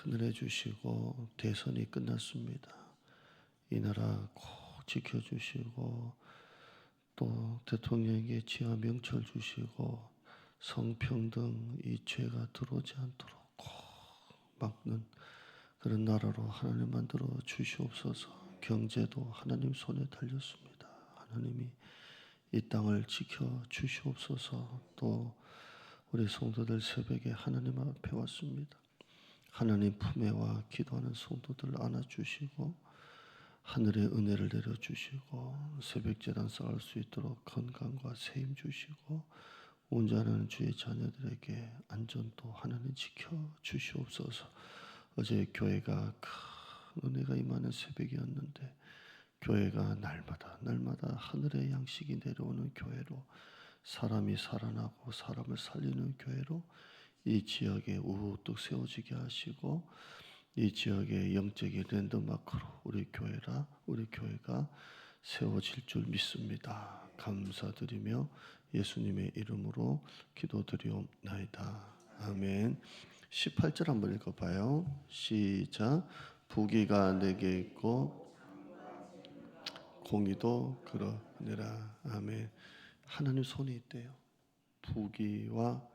하늘해 주시고 대선이 끝났습니다. 이 나라 꼭 지켜주시고 또 대통령에게 지하 명철 주시고 성평등 이 죄가 들어오지 않도록 꼭 막는 그런 나라로 하나님 만들어 주시옵소서. 경제도 하나님 손에 달렸습니다. 하나님이 이 땅을 지켜 주시옵소서. 또 우리 성도들 새벽에 하나님 앞에 왔습니다. 하나님 품에 와 기도하는 성도들 안아주시고 하늘의 은혜를 내려주시고 새벽 제단 쌓을 수 있도록 건강과 세임 주시고 운전하는 주의 자녀들에게 안전도 하나님 지켜 주시옵소서. 어제 교회가 큰 은혜가 임하는 새벽이었는데 교회가 날마다 하늘의 양식이 내려오는 교회로 사람이 살아나고 사람을 살리는 교회로 이 지역에 우뚝 세워지게 하시고 이 지역의 영적인 랜드마크로 우리 교회가 세워질 줄 믿습니다. 감사드리며 예수님의 이름으로 기도드리옵나이다. 아멘. 18절 한번 읽어봐요. 시작. 부귀가 내게 있고 공의도 그러느라. 아멘. 하나님 손에 있대요. 부귀와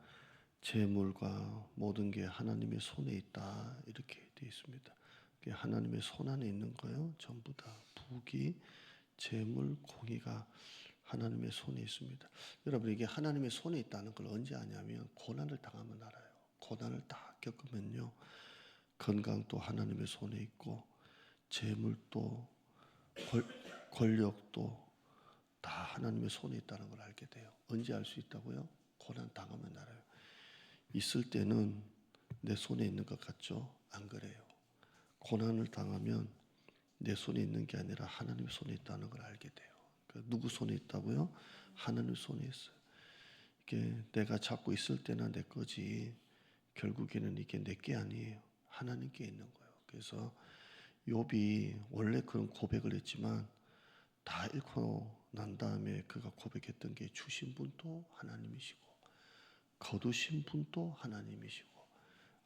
재물과 모든 게 하나님의 손에 있다 이렇게 되어 있습니다. 하나님의 손 안에 있는 거예요. 전부 다 부귀, 재물, 공의가 하나님의 손에 있습니다. 여러분 이게 하나님의 손에 있다는 걸 언제 아냐면 고난을 당하면 알아요. 고난을 다 겪으면요. 건강도 하나님의 손에 있고 재물도 권력도 다 하나님의 손에 있다는 걸 알게 돼요. 언제 알 수 있다고요? 고난 당하면 알아요. 있을 때는 내 손에 있는 것 같죠? 안 그래요. 고난을 당하면 내 손에 있는 게 아니라 하나님 손에 있다는 걸 알게 돼요. 누구 손에 있다고요? 하나님 손에 있어요. 이게 내가 잡고 있을 때나 내 거지 결국에는 이게 내 게 아니에요. 하나님께 있는 거예요. 그래서 욥이 원래 그런 고백을 했지만 다 잃고 난 다음에 그가 고백했던 게 주신 분도 하나님이시고 거두신 분도 하나님이시고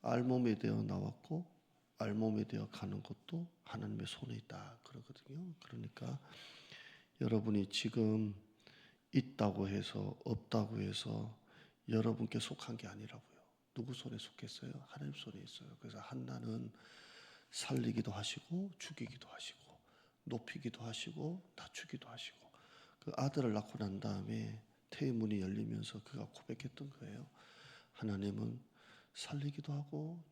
알몸에 되어 나왔고 알몸에 되어 가는 것도 하나님의 손에 있다 그러거든요. 그러니까 여러분이 지금 있다고 해서 없다고 해서 여러분께 속한 게 아니라고요. 누구 손에 속했어요? 하나님 손에 있어요. 그래서 한나는 살리기도 하시고 죽이기도 하시고 높이기도 하시고 낮추기도 하시고 그 아들을 낳고 난 다음에 태의 문이 열리면서 그가 고백했던 거예요. 하나님은 살리기도 하고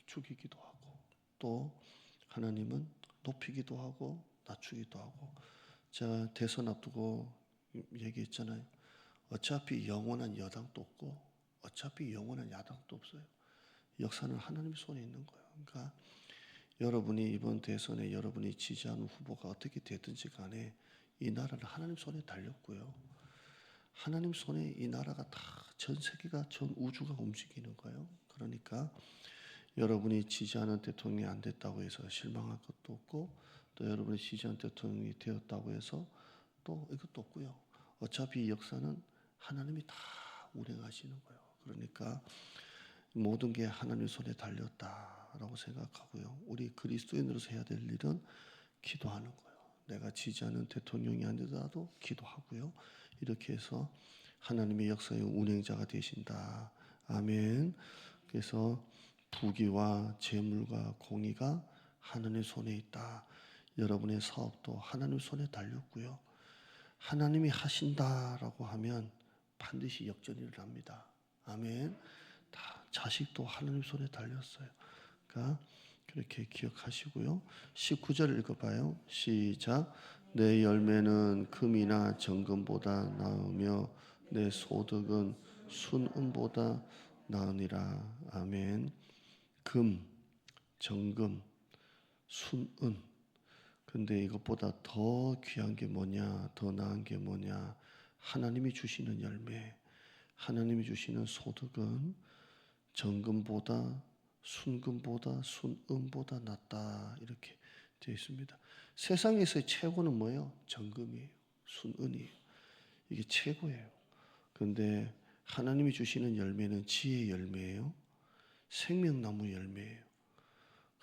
죽이기도 하고 또 하나님은 높이기도 하고 낮추기도 하고 제가 대선 앞두고 얘기했잖아요. 어차피 영원한 여당도 없고 어차피 영원한 야당도 없어요. 역사는 하나님 손에 있는 거예요. 그러니까 여러분이 이번 대선에 여러분이 지지하는 후보가 어떻게 되든지 간에 이 나라는 하나님 손에 달렸고요. 하나님 손에 이 나라가 다 전 세계가 전 우주가 움직이는 거예요. 그러니까 여러분이 지지하는 대통령이 안 됐다고 해서 실망할 것도 없고 또 여러분이 지지하는 대통령이 되었다고 해서 또 이것도 없고요. 어차피 이 역사는 하나님이 다 운행하시는 거예요. 그러니까 모든 게 하나님 손에 달렸다라고 생각하고요. 우리 그리스도인으로서 해야 될 일은 기도하는 거예요. 내가 지지하는 대통령이 아니더라도 기도하고요. 이렇게 해서 하나님의 역사의 운행자가 되신다. 아멘. 그래서 부귀와 재물과 공의가 하나님의 손에 있다. 여러분의 사업도 하나님 손에 달렸고요. 하나님이 하신다라고 하면 반드시 역전이 일어납니다. 아멘. 다 자식도 하나님 손에 달렸어요. 그러니까 그렇게 기억하시고요. 19절 읽어봐요. 시작. 내 열매는 금이나 정금보다 나으며 내 소득은 순은보다 나으니라. 아멘. 금, 정금, 순은. 근데 이것보다 더 귀한 게 뭐냐, 더 나은 게 뭐냐? 하나님이 주시는 열매, 하나님이 주시는 소득은 정금보다 순금보다 순은보다 낫다 이렇게 되어 있습니다. 세상에서의 최고는 뭐예요? 정금이에요. 순은이에요. 이게 최고예요. 그런데 하나님이 주시는 열매는 지혜의 열매예요. 생명나무 열매예요.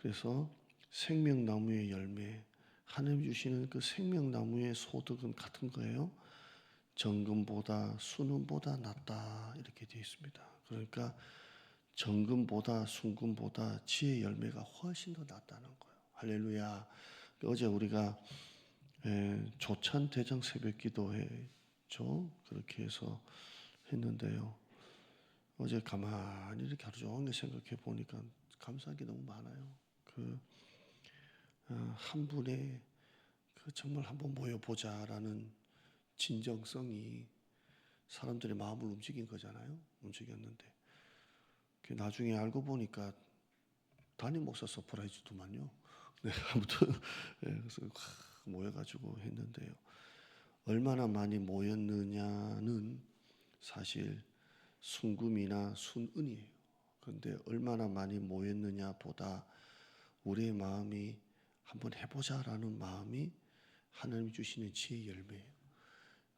그래서 생명나무의 열매, 하나님 주시는 그 생명나무의 소득은 같은 거예요. 정금보다 순금보다 낫다 이렇게 되어 있습니다. 그러니까 정금보다 순금보다 지혜의 열매가 훨씬 더 낫다는 거예요. 할렐루야. 어제 우리가 조찬 대장 새벽 기도회죠. 그렇게 해서 했는데요. 어제 가만히 이렇게 하루 종일 생각해 보니까 감사한 게 너무 많아요. 한 분의 정말 한번 모여보자라는 진정성이 사람들의 마음을 움직인 거잖아요. 움직였는데 나중에 알고 보니까 담임 목사 서프라이즈더만요. 네, 아무튼 그래서 모여가지고 했는데요. 얼마나 많이 모였느냐는 사실 순금이나 순은이에요. 그런데 얼마나 많이 모였느냐 보다 우리의 마음이 한번 해보자라는 마음이 하나님이 주시는 지혜의 열매예요.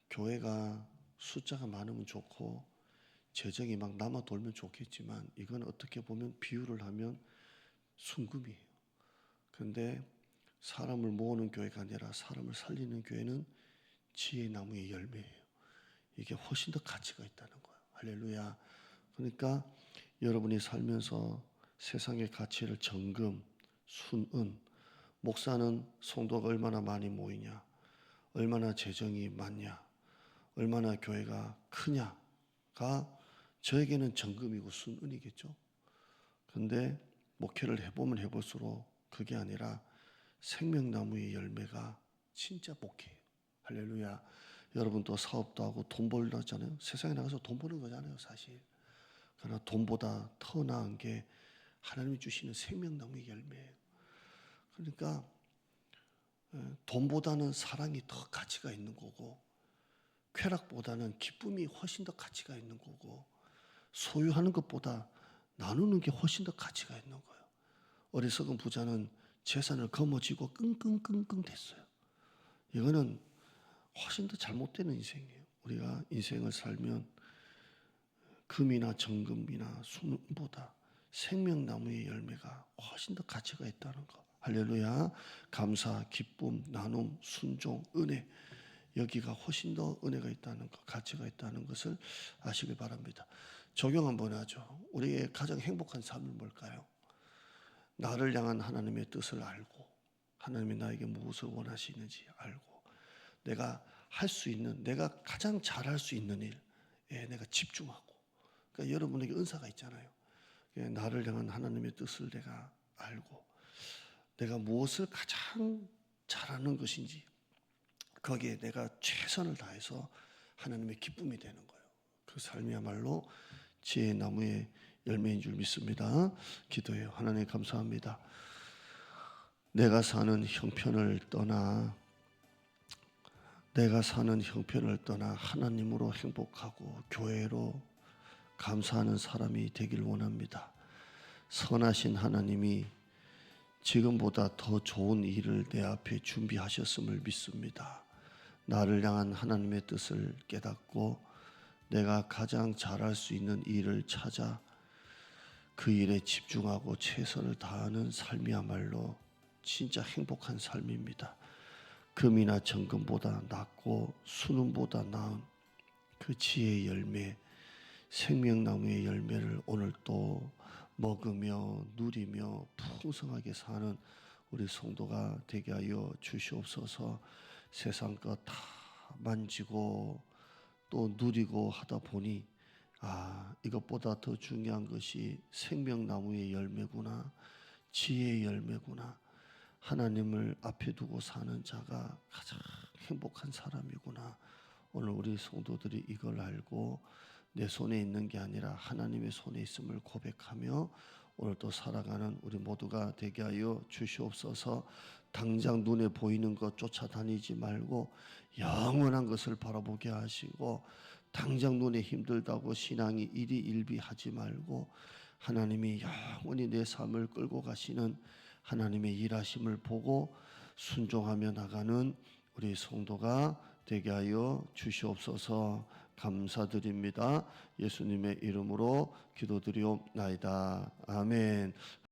교회가 숫자가 많으면 좋고 재정이 막 남아 돌면 좋겠지만 이건 어떻게 보면 비유를 하면 순금이에요. 그런데 사람을 모으는 교회가 아니라 사람을 살리는 교회는 지혜의 나무의 열매예요. 이게 훨씬 더 가치가 있다는 거예요. 할렐루야. 그러니까 여러분이 살면서 세상의 가치를 정금, 순은, 목사는 성도가 얼마나 많이 모이냐, 얼마나 재정이 많냐, 얼마나 교회가 크냐가 저에게는 정금이고 순은이겠죠. 그런데 목회를 해보면 해볼수록 그게 아니라 생명나무의 열매가 진짜 목회예요. 할렐루야. 여러분 또 사업도 하고 돈 벌려 하잖아요. 세상에 나가서 돈 버는 거잖아요, 사실. 그러나 돈보다 더 나은 게 하나님이 주시는 생명나무의 열매예요. 그러니까 돈보다는 사랑이 더 가치가 있는 거고, 쾌락보다는 기쁨이 훨씬 더 가치가 있는 거고, 소유하는 것보다 나누는 게 훨씬 더 가치가 있는 거예요. 어리석은 부자는 재산을 거머쥐고 끙끙끙끙 됐어요. 이거는 훨씬 더 잘못되는 인생이에요. 우리가 인생을 살면 금이나 정금이나 순보다 생명나무의 열매가 훨씬 더 가치가 있다는 거. 할렐루야. 감사, 기쁨, 나눔, 순종, 은혜, 여기가 훨씬 더 은혜가 있다는 것, 가치가 있다는 것을 아시길 바랍니다. 적용 한번 하죠. 우리의 가장 행복한 삶은 뭘까요? 나를 향한 하나님의 뜻을 알고, 하나님이 나에게 무엇을 원하시는지 알고, 내가 할 수 있는, 내가 가장 잘할 수 있는 일에 내가 집중하고. 그러니까 여러분에게 은사가 있잖아요. 나를 향한 하나님의 뜻을 내가 알고, 내가 무엇을 가장 잘하는 것인지 거기에 내가 최선을 다해서 하나님의 기쁨이 되는 거예요. 그 삶이야말로 지혜의 나무의 열매인 줄 믿습니다. 기도해요. 하나님 감사합니다. 내가 사는 형편을 떠나 하나님으로 행복하고 교회로 감사하는 사람이 되길 원합니다. 선하신 하나님이 지금보다 더 좋은 일을 내 앞에 준비하셨음을 믿습니다. 나를 향한 하나님의 뜻을 깨닫고 내가 가장 잘할 수 있는 일을 찾아 그 일에 집중하고 최선을 다하는 삶이야말로 진짜 행복한 삶입니다. 금이나 정금보다 낫고 순금보다 나은 그 지혜의 열매, 생명나무의 열매를 오늘 또 먹으며 누리며 풍성하게 사는 우리 성도가 되게 하여 주시옵소서. 세상 것 다 만지고 또 누리고 하다 보니 이것보다 더 중요한 것이 생명나무의 열매구나, 지혜의 열매구나, 하나님을 앞에 두고 사는 자가 가장 행복한 사람이구나. 오늘 우리 성도들이 이걸 알고 내 손에 있는 게 아니라 하나님의 손에 있음을 고백하며 오늘도 살아가는 우리 모두가 되게 하여 주시옵소서. 당장 눈에 보이는 것 쫓아다니지 말고 영원한 것을 바라보게 하시고, 당장 눈에 힘들다고 신앙이 일희일비하지 말고 하나님이 영원히 내 삶을 끌고 가시는 하나님의 일하심을 보고 순종하며 나가는 우리 성도가 되게 하여 주시옵소서. 감사드립니다. 예수님의 이름으로 기도드리옵나이다. 아멘.